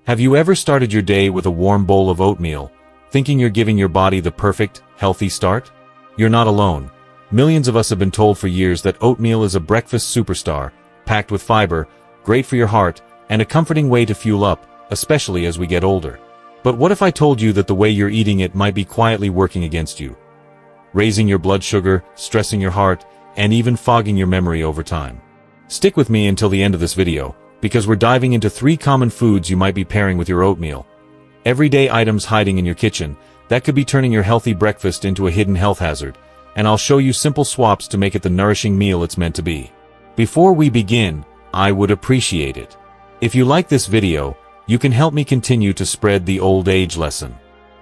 Have you ever started your day with a warm bowl of oatmeal, thinking you're giving your body the perfect, healthy start? You're not alone. Millions of us have been told for years that oatmeal is a breakfast superstar, packed with fiber, great for your heart, and a comforting way to fuel up, especially as we get older. But what if I told you that the way you're eating it might be quietly working against you? Raising your blood sugar, stressing your heart, and even fogging your memory over time. Stick with me until the end of this video, because we're diving into 3 common foods you might be pairing with your oatmeal. Everyday items hiding in your kitchen that could be turning your healthy breakfast into a hidden health hazard, and I'll show you simple swaps to make it the nourishing meal it's meant to be. Before we begin, I would appreciate it if you like this video. You can help me continue to spread the old age lesson.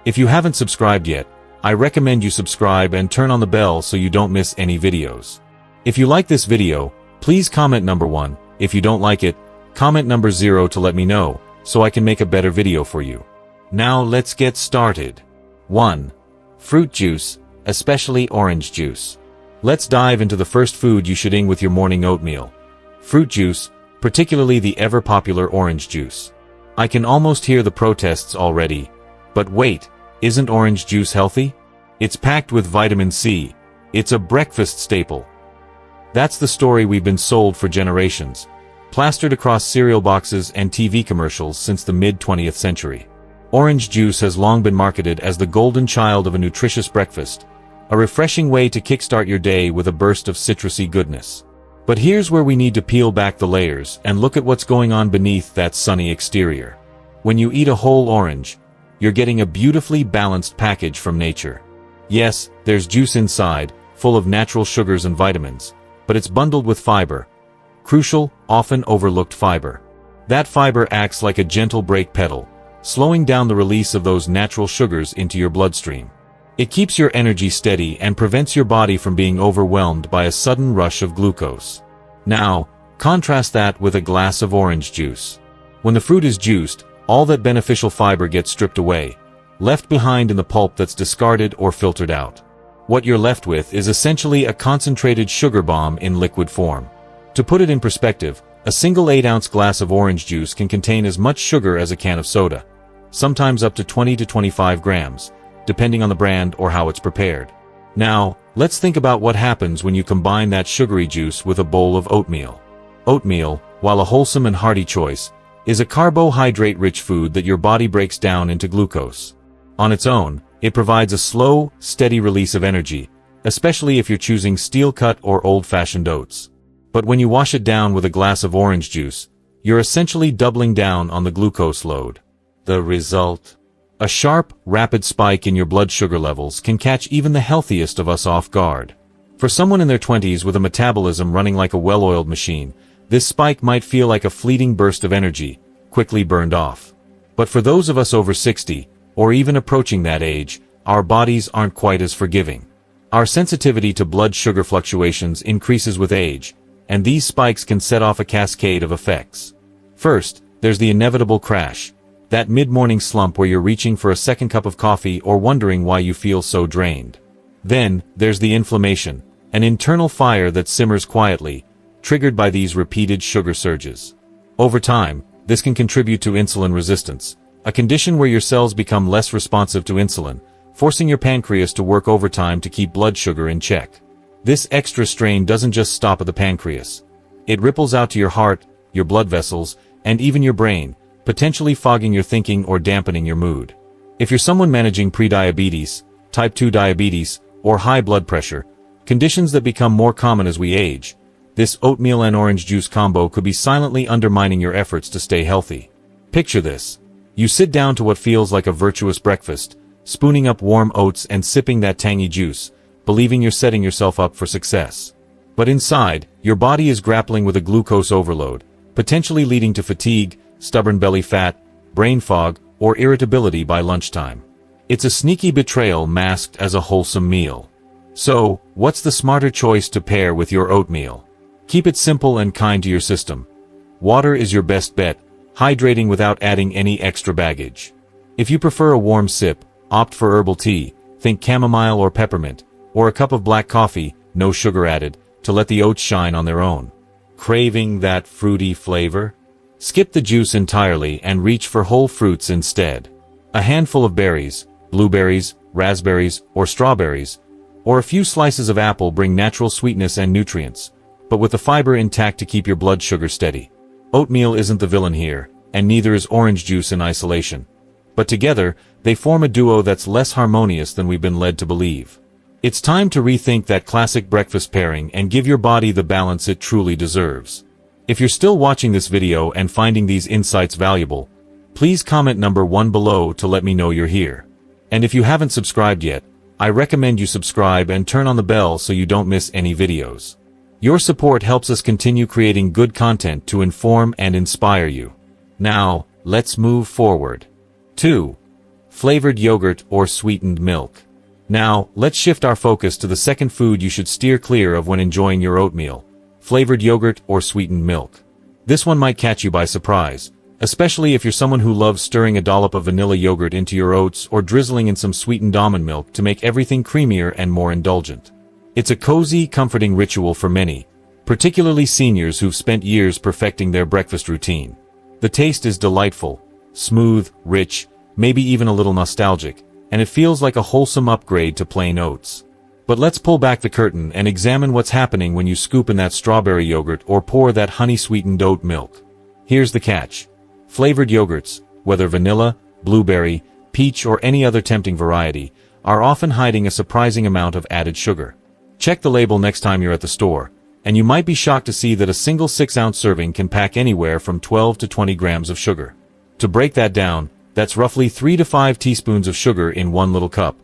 If you haven't subscribed yet, I recommend you subscribe and turn on the bell so you don't miss any videos. If you like this video, please comment number 1. If you don't like it, comment number 0 to let me know, so I can make a better video for you. Now let's get started. 1. Fruit juice, especially orange juice. Let's dive into the first food you should eat with your morning oatmeal. Fruit juice, particularly the ever-popular orange juice. I can almost hear the protests already. But wait, isn't orange juice healthy? It's packed with vitamin C. It's a breakfast staple. That's the story we've been sold for generations, plastered across cereal boxes and TV commercials since the mid-20th century. Orange juice has long been marketed as the golden child of a nutritious breakfast, a refreshing way to kickstart your day with a burst of citrusy goodness. But here's where we need to peel back the layers and look at what's going on beneath that sunny exterior. When you eat a whole orange, you're getting a beautifully balanced package from nature. Yes, there's juice inside, full of natural sugars and vitamins, but it's bundled with fiber. Crucial, often overlooked fiber. That fiber acts like a gentle brake pedal, slowing down the release of those natural sugars into your bloodstream. It keeps your energy steady and prevents your body from being overwhelmed by a sudden rush of glucose. Now, contrast that with a glass of orange juice. When the fruit is juiced, all that beneficial fiber gets stripped away, left behind in the pulp that's discarded or filtered out. What you're left with is essentially a concentrated sugar bomb in liquid form. To put it in perspective, a single 8-ounce glass of orange juice can contain as much sugar as a can of soda, sometimes up to 20 to 25 grams, depending on the brand or how it's prepared. Now, let's think about what happens when you combine that sugary juice with a bowl of oatmeal. Oatmeal, while a wholesome and hearty choice, is a carbohydrate-rich food that your body breaks down into glucose. On its own, it provides a slow, steady release of energy, especially if you're choosing steel-cut or old-fashioned oats. But when you wash it down with a glass of orange juice, you're essentially doubling down on the glucose load. The result? A sharp, rapid spike in your blood sugar levels can catch even the healthiest of us off guard. For someone in their 20s with a metabolism running like a well-oiled machine, this spike might feel like a fleeting burst of energy, quickly burned off. But for those of us over 60, or even approaching that age, our bodies aren't quite as forgiving. Our sensitivity to blood sugar fluctuations increases with age, and these spikes can set off a cascade of effects. First, there's the inevitable crash, that mid-morning slump where you're reaching for a second cup of coffee or wondering why you feel so drained. Then, there's the inflammation, an internal fire that simmers quietly, triggered by these repeated sugar surges. Over time, this can contribute to insulin resistance, a condition where your cells become less responsive to insulin, forcing your pancreas to work overtime to keep blood sugar in check. This extra strain doesn't just stop at the pancreas. It ripples out to your heart, your blood vessels, and even your brain, potentially fogging your thinking or dampening your mood. If you're someone managing prediabetes, type 2 diabetes, or high blood pressure, conditions that become more common as we age, this oatmeal and orange juice combo could be silently undermining your efforts to stay healthy. Picture this. You sit down to what feels like a virtuous breakfast, spooning up warm oats and sipping that tangy juice, believing you're setting yourself up for success. But inside, your body is grappling with a glucose overload, potentially leading to fatigue, stubborn belly fat, brain fog, or irritability by lunchtime. It's a sneaky betrayal masked as a wholesome meal. So, what's the smarter choice to pair with your oatmeal? Keep it simple and kind to your system. Water is your best bet, hydrating without adding any extra baggage. If you prefer a warm sip, opt for herbal tea, think chamomile or peppermint, or a cup of black coffee, no sugar added, to let the oats shine on their own. Craving that fruity flavor? Skip the juice entirely and reach for whole fruits instead. A handful of berries, blueberries, raspberries, or strawberries, or a few slices of apple bring natural sweetness and nutrients, but with the fiber intact to keep your blood sugar steady. Oatmeal isn't the villain here, and neither is orange juice in isolation. But together, they form a duo that's less harmonious than we've been led to believe. It's time to rethink that classic breakfast pairing and give your body the balance it truly deserves. If you're still watching this video and finding these insights valuable, please comment number 1 below to let me know you're here. And if you haven't subscribed yet, I recommend you subscribe and turn on the bell so you don't miss any videos. Your support helps us continue creating good content to inform and inspire you. Now, let's move forward. 2. Flavored yogurt or sweetened milk. Now, let's shift our focus to the second food you should steer clear of when enjoying your oatmeal: flavored yogurt or sweetened milk. This one might catch you by surprise, especially if you're someone who loves stirring a dollop of vanilla yogurt into your oats or drizzling in some sweetened almond milk to make everything creamier and more indulgent. It's a cozy, comforting ritual for many, particularly seniors who've spent years perfecting their breakfast routine. The taste is delightful, smooth, rich, maybe even a little nostalgic, and it feels like a wholesome upgrade to plain oats. But let's pull back the curtain and examine what's happening when you scoop in that strawberry yogurt or pour that honey-sweetened oat milk. Here's the catch. Flavored yogurts, whether vanilla, blueberry, peach or any other tempting variety, are often hiding a surprising amount of added sugar. Check the label next time you're at the store, and you might be shocked to see that a single 6-ounce serving can pack anywhere from 12 to 20 grams of sugar. To break that down, that's roughly 3 to 5 teaspoons of sugar in one little cup.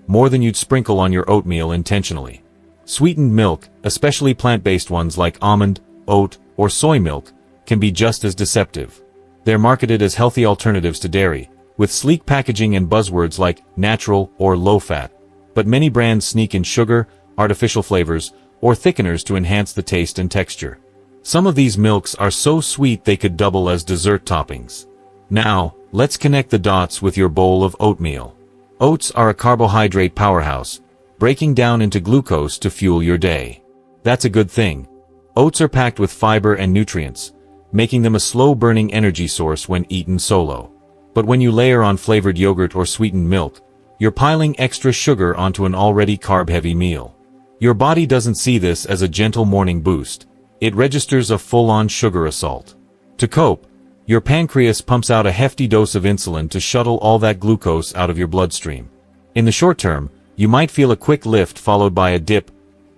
More than you'd sprinkle on your oatmeal intentionally. Sweetened milk, especially plant-based ones like almond, oat, or soy milk, can be just as deceptive. They're marketed as healthy alternatives to dairy, with sleek packaging and buzzwords like natural or low-fat. But many brands sneak in sugar, artificial flavors, or thickeners to enhance the taste and texture. Some of these milks are so sweet they could double as dessert toppings. Now, let's connect the dots with your bowl of oatmeal. Oats are a carbohydrate powerhouse, breaking down into glucose to fuel your day. That's a good thing. Oats are packed with fiber and nutrients, making them a slow-burning energy source when eaten solo. But when you layer on flavored yogurt or sweetened milk, you're piling extra sugar onto an already carb-heavy meal. Your body doesn't see this as a gentle morning boost. It registers a full-on sugar assault. To cope, your pancreas pumps out a hefty dose of insulin to shuttle all that glucose out of your bloodstream. In the short term, you might feel a quick lift followed by a dip.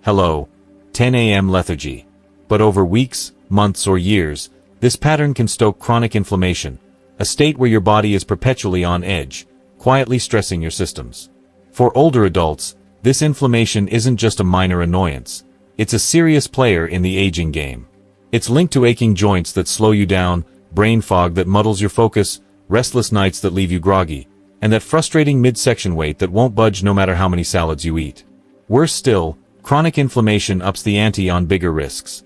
Hello, 10 a.m. lethargy. But over weeks, months, or years, this pattern can stoke chronic inflammation, a state where your body is perpetually on edge, quietly stressing your systems. For older adults, this inflammation isn't just a minor annoyance. It's a serious player in the aging game. It's linked to aching joints that slow you down, brain fog that muddles your focus, restless nights that leave you groggy, and that frustrating midsection weight that won't budge no matter how many salads you eat. Worse still, chronic inflammation ups the ante on bigger risks: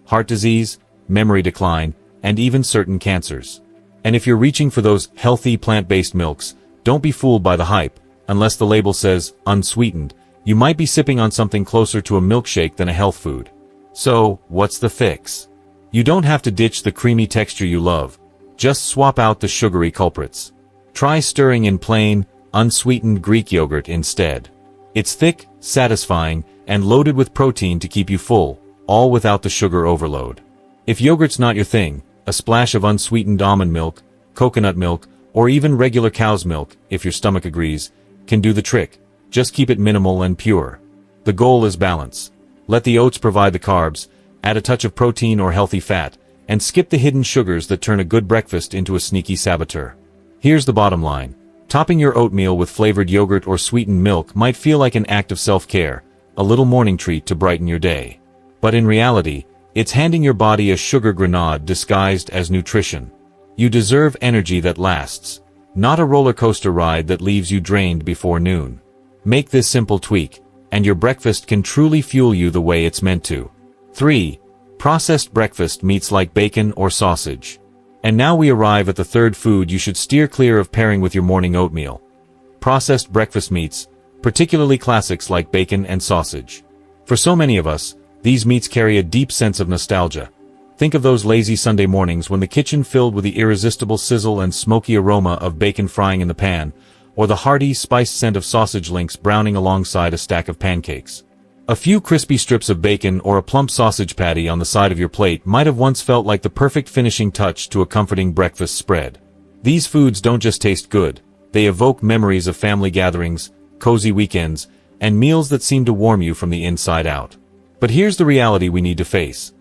heart disease, memory decline, and even certain cancers. And if you're reaching for those healthy plant-based milks, don't be fooled by the hype. Unless the label says unsweetened, you might be sipping on something closer to a milkshake than a health food. So, what's the fix? You don't have to ditch the creamy texture you love. Just swap out the sugary culprits. Try stirring in plain, unsweetened Greek yogurt instead. It's thick, satisfying, and loaded with protein to keep you full, all without the sugar overload. If yogurt's not your thing, a splash of unsweetened almond milk, coconut milk, or even regular cow's milk, if your stomach agrees, can do the trick. Just keep it minimal and pure. The goal is balance. Let the oats provide the carbs, add a touch of protein or healthy fat, and skip the hidden sugars that turn a good breakfast into a sneaky saboteur. Here's the bottom line. Topping your oatmeal with flavored yogurt or sweetened milk might feel like an act of self-care, a little morning treat to brighten your day. But in reality, it's handing your body a sugar grenade disguised as nutrition. You deserve energy that lasts, not a roller coaster ride that leaves you drained before noon. Make this simple tweak, and your breakfast can truly fuel you the way it's meant to. 3. Processed breakfast meats like bacon or sausage. And now we arrive at the third food you should steer clear of pairing with your morning oatmeal: processed breakfast meats, particularly classics like bacon and sausage. For so many of us, these meats carry a deep sense of nostalgia. Think of those lazy Sunday mornings when the kitchen filled with the irresistible sizzle and smoky aroma of bacon frying in the pan, or the hearty, spiced scent of sausage links browning alongside a stack of pancakes. A few crispy strips of bacon or a plump sausage patty on the side of your plate might have once felt like the perfect finishing touch to a comforting breakfast spread. These foods don't just taste good, they evoke memories of family gatherings, cozy weekends, and meals that seem to warm you from the inside out. But here's the reality we need to face.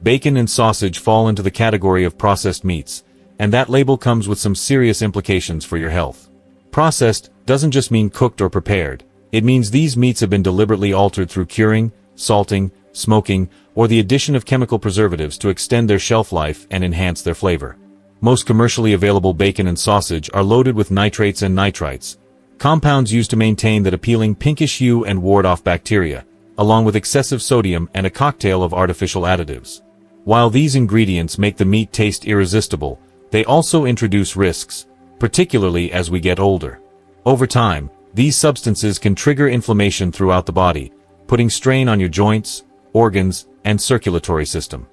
Bacon and sausage fall into the category of processed meats, and that label comes with some serious implications for your health. Processed doesn't just mean cooked or prepared. It means these meats have been deliberately altered through curing, salting, smoking, or the addition of chemical preservatives to extend their shelf life and enhance their flavor. Most commercially available bacon and sausage are loaded with nitrates and nitrites, compounds used to maintain that appealing pinkish hue and ward off bacteria, along with excessive sodium and a cocktail of artificial additives. While these ingredients make the meat taste irresistible, they also introduce risks, particularly as we get older. Over time, these substances can trigger inflammation throughout the body, putting strain on your joints, organs, and circulatory system.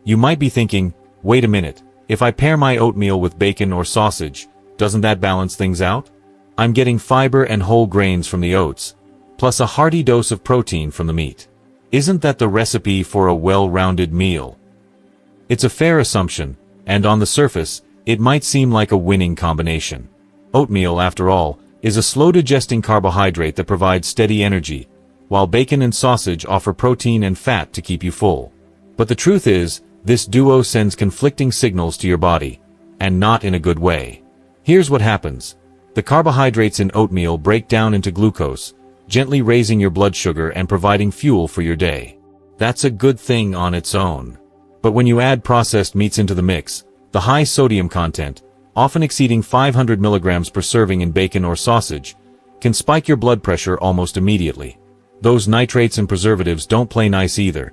You might be thinking, wait a minute, if I pair my oatmeal with bacon or sausage, doesn't that balance things out? I'm getting fiber and whole grains from the oats, plus a hearty dose of protein from the meat. Isn't that the recipe for a well-rounded meal? It's a fair assumption, and on the surface, it might seem like a winning combination. Oatmeal, after all, is a slow-digesting carbohydrate that provides steady energy, while bacon and sausage offer protein and fat to keep you full. But the truth is, this duo sends conflicting signals to your body, and not in a good way. Here's what happens. The carbohydrates in oatmeal break down into glucose, gently raising your blood sugar and providing fuel for your day. That's a good thing on its own. But when you add processed meats into the mix, the high sodium content, often exceeding 500 milligrams per serving in bacon or sausage, can spike your blood pressure almost immediately. Those nitrates and preservatives don't play nice either.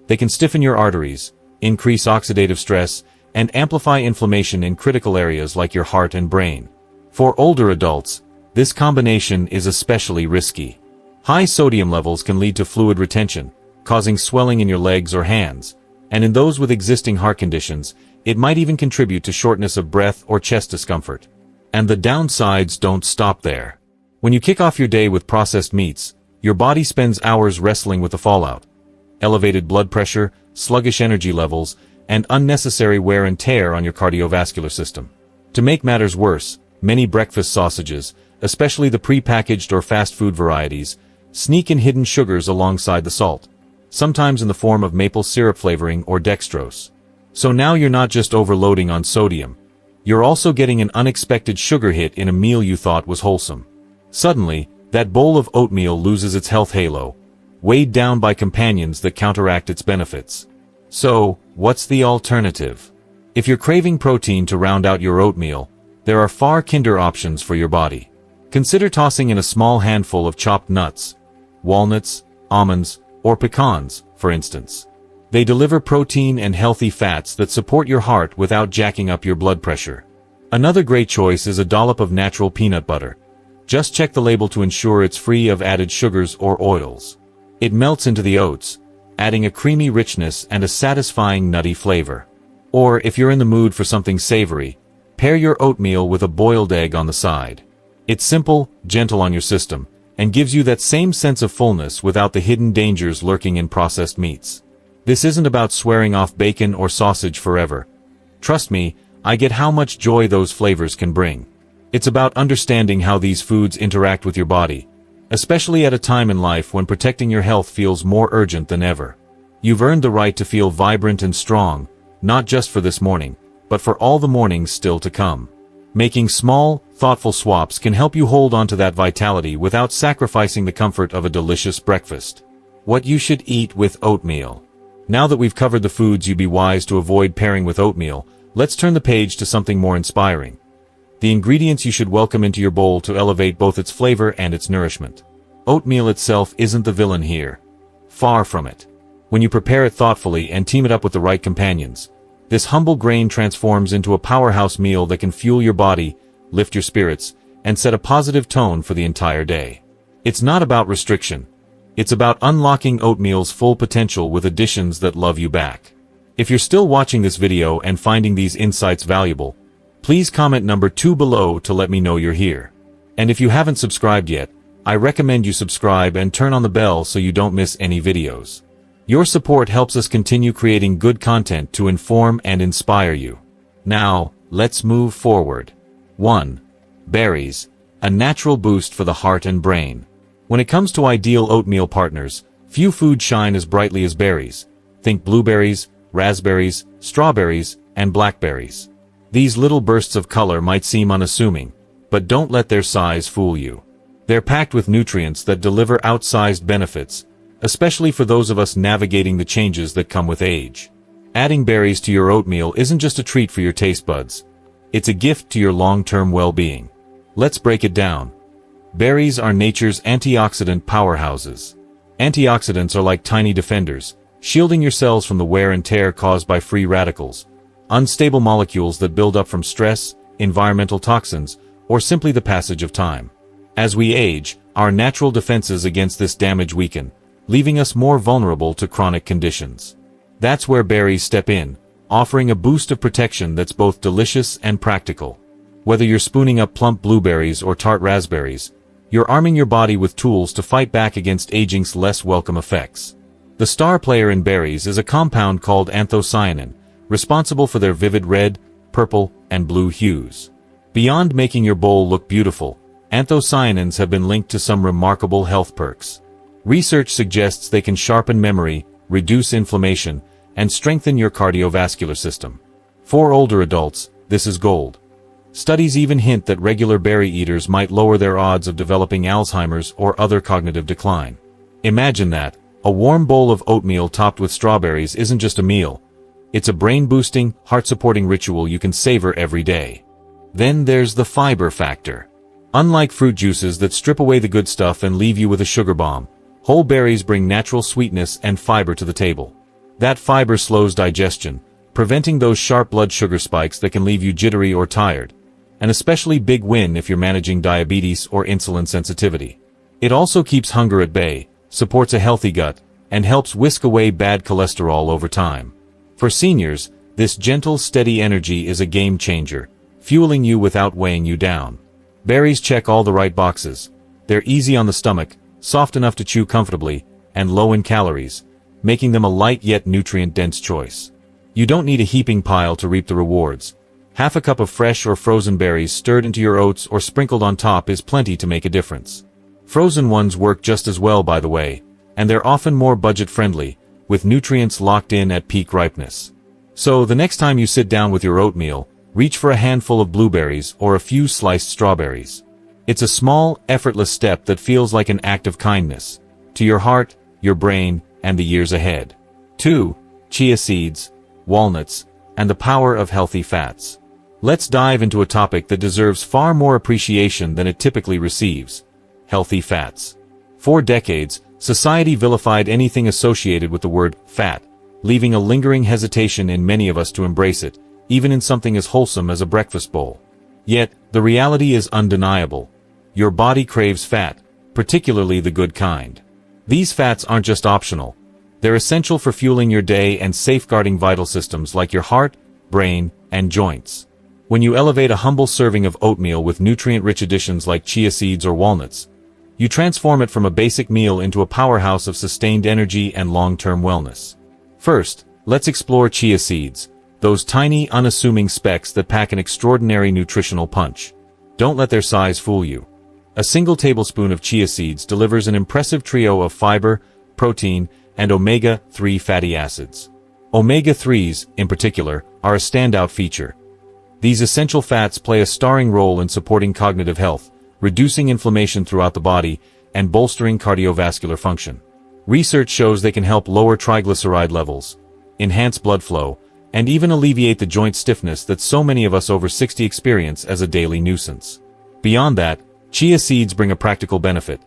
They can stiffen your arteries, increase oxidative stress, and amplify inflammation in critical areas like your heart and brain. For older adults, this combination is especially risky. High sodium levels can lead to fluid retention, causing swelling in your legs or hands, and in those with existing heart conditions, it might even contribute to shortness of breath or chest discomfort. And the downsides don't stop there. When you kick off your day with processed meats, your body spends hours wrestling with the fallout. Elevated blood pressure, sluggish energy levels, and unnecessary wear and tear on your cardiovascular system. To make matters worse, many breakfast sausages, especially the pre-packaged or fast food varieties, sneak in hidden sugars alongside the salt, sometimes in the form of maple syrup flavoring or dextrose. So now you're not just overloading on sodium, you're also getting an unexpected sugar hit in a meal you thought was wholesome. Suddenly, that bowl of oatmeal loses its health halo, weighed down by companions that counteract its benefits. So, what's the alternative? If you're craving protein to round out your oatmeal, there are far kinder options for your body. Consider tossing in a small handful of chopped nuts, walnuts, almonds, or pecans, for instance. They deliver protein and healthy fats that support your heart without jacking up your blood pressure. Another great choice is a dollop of natural peanut butter. Just check the label to ensure it's free of added sugars or oils. It melts into the oats, adding a creamy richness and a satisfying nutty flavor. Or if you're in the mood for something savory, pair your oatmeal with a boiled egg on the side. It's simple, gentle on your system, and gives you that same sense of fullness without the hidden dangers lurking in processed meats. This isn't about swearing off bacon or sausage forever. Trust me, I get how much joy those flavors can bring. It's about understanding how these foods interact with your body, especially at a time in life when protecting your health feels more urgent than ever. You've earned the right to feel vibrant and strong, not just for this morning, but for all the mornings still to come. Making small, thoughtful swaps can help you hold on to that vitality without sacrificing the comfort of a delicious breakfast. What you should eat with oatmeal. Now that we've covered the foods you'd be wise to avoid pairing with oatmeal, let's turn the page to something more inspiring. The ingredients you should welcome into your bowl to elevate both its flavor and its nourishment. Oatmeal itself isn't the villain here. Far from it. When you prepare it thoughtfully and team it up with the right companions, this humble grain transforms into a powerhouse meal that can fuel your body, lift your spirits, and set a positive tone for the entire day. It's not about restriction. It's about unlocking oatmeal's full potential with additions that love you back. If you're still watching this video and finding these insights valuable, please comment number 2 below to let me know you're here. And if you haven't subscribed yet, I recommend you subscribe and turn on the bell so you don't miss any videos. Your support helps us continue creating good content to inform and inspire you. Now, let's move forward. 1. Berries, a natural boost for the heart and brain. When it comes to ideal oatmeal partners, few foods shine as brightly as berries. Think blueberries, raspberries, strawberries, and blackberries. These little bursts of color might seem unassuming, but don't let their size fool you. They're packed with nutrients that deliver outsized benefits, especially for those of us navigating the changes that come with age. Adding berries to your oatmeal isn't just a treat for your taste buds. It's a gift to your long-term well-being. Let's break it down. Berries are nature's antioxidant powerhouses. Antioxidants are like tiny defenders, shielding your cells from the wear and tear caused by free radicals, unstable molecules that build up from stress, environmental toxins, or simply the passage of time. As we age, our natural defenses against this damage weaken, leaving us more vulnerable to chronic conditions. That's where berries step in, offering a boost of protection that's both delicious and practical. Whether you're spooning up plump blueberries or tart raspberries, you're arming your body with tools to fight back against aging's less welcome effects. The star player in berries is a compound called anthocyanin, responsible for their vivid red, purple, and blue hues. Beyond making your bowl look beautiful, anthocyanins have been linked to some remarkable health perks. Research suggests they can sharpen memory, reduce inflammation, and strengthen your cardiovascular system. For older adults, this is gold. Studies even hint that regular berry eaters might lower their odds of developing Alzheimer's or other cognitive decline. Imagine that. A warm bowl of oatmeal topped with strawberries isn't just a meal. It's a brain-boosting, heart-supporting ritual you can savor every day. Then there's the fiber factor. Unlike fruit juices that strip away the good stuff and leave you with a sugar bomb, whole berries bring natural sweetness and fiber to the table. That fiber slows digestion, preventing those sharp blood sugar spikes that can leave you jittery or tired. An especially big win if you're managing diabetes or insulin sensitivity. It also keeps hunger at bay, supports a healthy gut, and helps whisk away bad cholesterol over time. For seniors, this gentle, steady energy is a game changer, fueling you without weighing you down. Berries check all the right boxes. They're easy on the stomach, soft enough to chew comfortably, and low in calories, making them a light yet nutrient-dense choice. You don't need a heaping pile to reap the rewards. Half a cup of fresh or frozen berries stirred into your oats or sprinkled on top is plenty to make a difference. Frozen ones work just as well, by the way, and they're often more budget-friendly, with nutrients locked in at peak ripeness. So the next time you sit down with your oatmeal, reach for a handful of blueberries or a few sliced strawberries. It's a small, effortless step that feels like an act of kindness to your heart, your brain, and the years ahead. 2. Chia seeds, walnuts, and the power of healthy fats. Let's dive into a topic that deserves far more appreciation than it typically receives: healthy fats. For decades, society vilified anything associated with the word fat, leaving a lingering hesitation in many of us to embrace it, even in something as wholesome as a breakfast bowl. Yet, the reality is undeniable. Your body craves fat, particularly the good kind. These fats aren't just optional. They're essential for fueling your day and safeguarding vital systems like your heart, brain, and joints. When you elevate a humble serving of oatmeal with nutrient-rich additions like chia seeds or walnuts, you transform it from a basic meal into a powerhouse of sustained energy and long-term wellness. First, let's explore chia seeds, those tiny, unassuming specks that pack an extraordinary nutritional punch. Don't let their size fool you. A single tablespoon of chia seeds delivers an impressive trio of fiber, protein, and omega-3 fatty acids. Omega-3s, in particular, are a standout feature. These essential fats play a starring role in supporting cognitive health, reducing inflammation throughout the body, and bolstering cardiovascular function. Research shows they can help lower triglyceride levels, enhance blood flow, and even alleviate the joint stiffness that so many of us over 60 experience as a daily nuisance. Beyond that, chia seeds bring a practical benefit.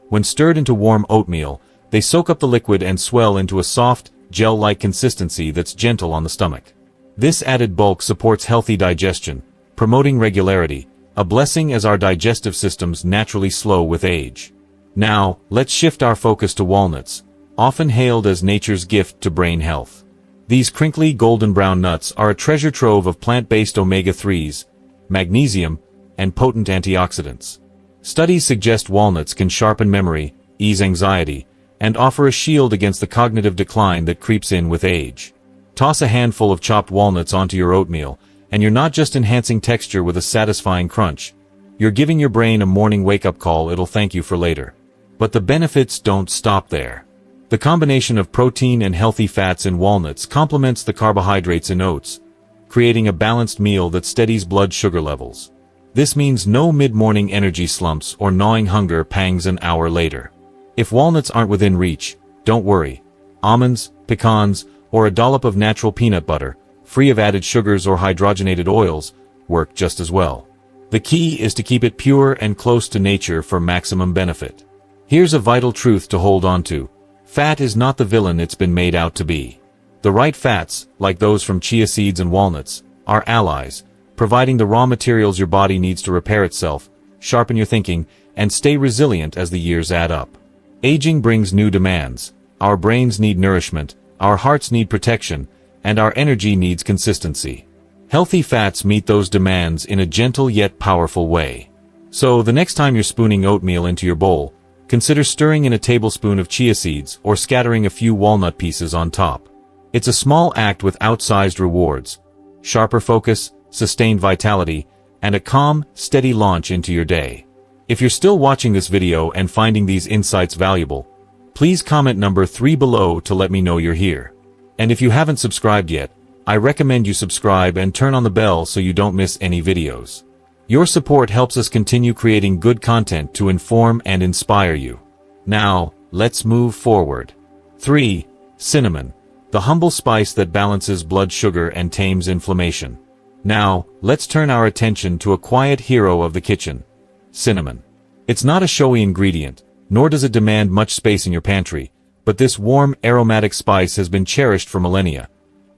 When stirred into warm oatmeal, they soak up the liquid and swell into a soft, gel-like consistency that's gentle on the stomach. This added bulk supports healthy digestion, promoting regularity, a blessing as our digestive systems naturally slow with age. Now, let's shift our focus to walnuts, often hailed as nature's gift to brain health. These crinkly golden brown nuts are a treasure trove of plant-based omega-3s, magnesium, and potent antioxidants. Studies suggest walnuts can sharpen memory, ease anxiety, and offer a shield against the cognitive decline that creeps in with age. Toss a handful of chopped walnuts onto your oatmeal, and you're not just enhancing texture with a satisfying crunch. You're giving your brain a morning wake-up call it'll thank you for later. But the benefits don't stop there. The combination of protein and healthy fats in walnuts complements the carbohydrates in oats, creating a balanced meal that steadies blood sugar levels. This means no mid-morning energy slumps or gnawing hunger pangs an hour later. If walnuts aren't within reach, don't worry. Almonds, pecans, or a dollop of natural peanut butter, free of added sugars or hydrogenated oils, work just as well. The key is to keep it pure and close to nature for maximum benefit. Here's a vital truth to hold on to. Fat is not the villain it's been made out to be. The right fats, like those from chia seeds and walnuts, are allies, providing the raw materials your body needs to repair itself, sharpen your thinking, and stay resilient as the years add up. Aging brings new demands. Our brains need nourishment, our hearts need protection, and our energy needs consistency. Healthy fats meet those demands in a gentle yet powerful way. So, the next time you're spooning oatmeal into your bowl, consider stirring in a tablespoon of chia seeds or scattering a few walnut pieces on top. It's a small act with outsized rewards, sharper focus, sustained vitality, and a calm, steady launch into your day. If you're still watching this video and finding these insights valuable, please comment number 3 below to let me know you're here. And if you haven't subscribed yet, I recommend you subscribe and turn on the bell so you don't miss any videos. Your support helps us continue creating good content to inform and inspire you. Now, let's move forward. 3. Cinnamon, the humble spice that balances blood sugar and tames inflammation. Now, let's turn our attention to a quiet hero of the kitchen, cinnamon. It's not a showy ingredient, nor does it demand much space in your pantry, but this warm, aromatic spice has been cherished for millennia,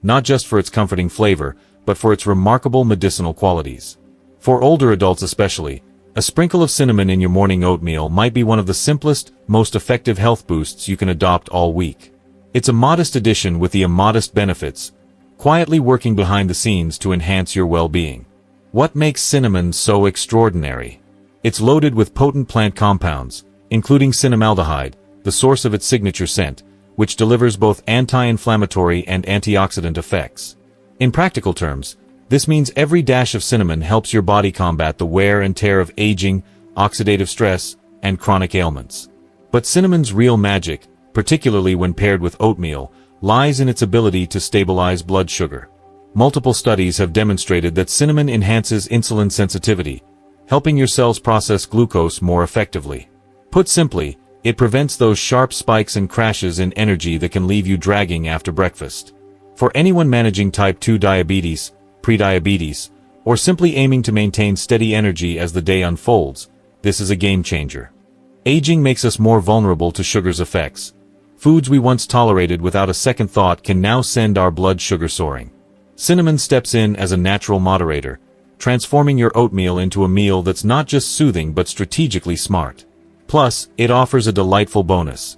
not just for its comforting flavor, but for its remarkable medicinal qualities. For older adults especially, a sprinkle of cinnamon in your morning oatmeal might be one of the simplest, most effective health boosts you can adopt all week. It's a modest addition with the immodest benefits, quietly working behind the scenes to enhance your well-being. What makes cinnamon so extraordinary? It's loaded with potent plant compounds, including cinnamaldehyde, the source of its signature scent, which delivers both anti-inflammatory and antioxidant effects. In practical terms, this means every dash of cinnamon helps your body combat the wear and tear of aging, oxidative stress, and chronic ailments. But cinnamon's real magic, particularly when paired with oatmeal, lies in its ability to stabilize blood sugar. Multiple studies have demonstrated that cinnamon enhances insulin sensitivity, helping your cells process glucose more effectively. Put simply, it prevents those sharp spikes and crashes in energy that can leave you dragging after breakfast. For anyone managing type 2 diabetes, prediabetes, or simply aiming to maintain steady energy as the day unfolds, this is a game changer. Aging makes us more vulnerable to sugar's effects. Foods we once tolerated without a second thought can now send our blood sugar soaring. Cinnamon steps in as a natural moderator, transforming your oatmeal into a meal that's not just soothing but strategically smart. Plus, it offers a delightful bonus.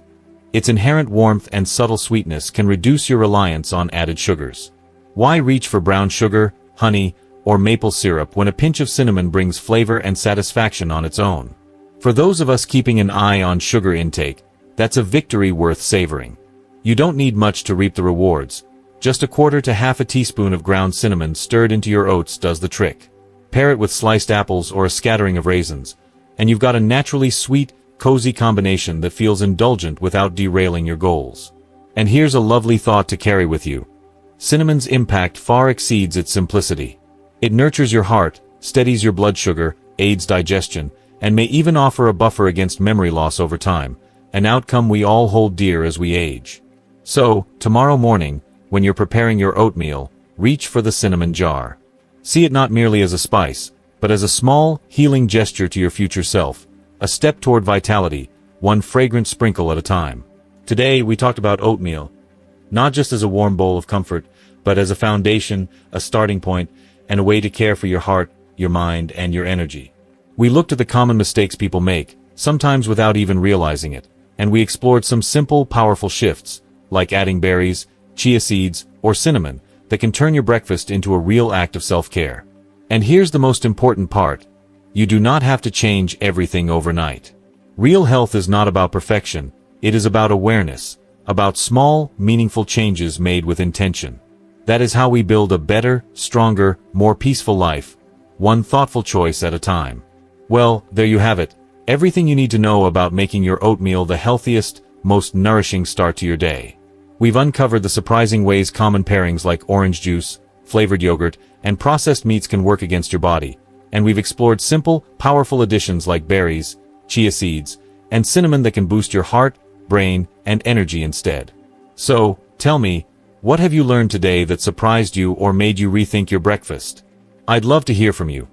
Its inherent warmth and subtle sweetness can reduce your reliance on added sugars. Why reach for brown sugar, honey, or maple syrup when a pinch of cinnamon brings flavor and satisfaction on its own? For those of us keeping an eye on sugar intake, that's a victory worth savoring. You don't need much to reap the rewards. Just a quarter to half a teaspoon of ground cinnamon stirred into your oats does the trick. Pair it with sliced apples or a scattering of raisins, and you've got a naturally sweet, cozy combination that feels indulgent without derailing your goals. And here's a lovely thought to carry with you. Cinnamon's impact far exceeds its simplicity. It nurtures your heart, steadies your blood sugar, aids digestion, and may even offer a buffer against memory loss over time, an outcome we all hold dear as we age. So, tomorrow morning, when you're preparing your oatmeal, reach for the cinnamon jar. See it not merely as a spice, but as a small, healing gesture to your future self, a step toward vitality, one fragrant sprinkle at a time. Today, we talked about oatmeal, not just as a warm bowl of comfort, but as a foundation, a starting point, and a way to care for your heart, your mind, and your energy. We looked at the common mistakes people make, sometimes without even realizing it, and we explored some simple, powerful shifts, like adding berries, chia seeds, or cinnamon, that can turn your breakfast into a real act of self-care. And here's the most important part. You do not have to change everything overnight. Real health is not about perfection, it is about awareness, about small, meaningful changes made with intention. That is how we build a better, stronger, more peaceful life, one thoughtful choice at a time. Well, there you have it, everything you need to know about making your oatmeal the healthiest, most nourishing start to your day. We've uncovered the surprising ways common pairings like orange juice, flavored yogurt, and processed meats can work against your body, and we've explored simple, powerful additions like berries, chia seeds, and cinnamon that can boost your heart, brain, and energy instead. So, tell me, what have you learned today that surprised you or made you rethink your breakfast? I'd love to hear from you.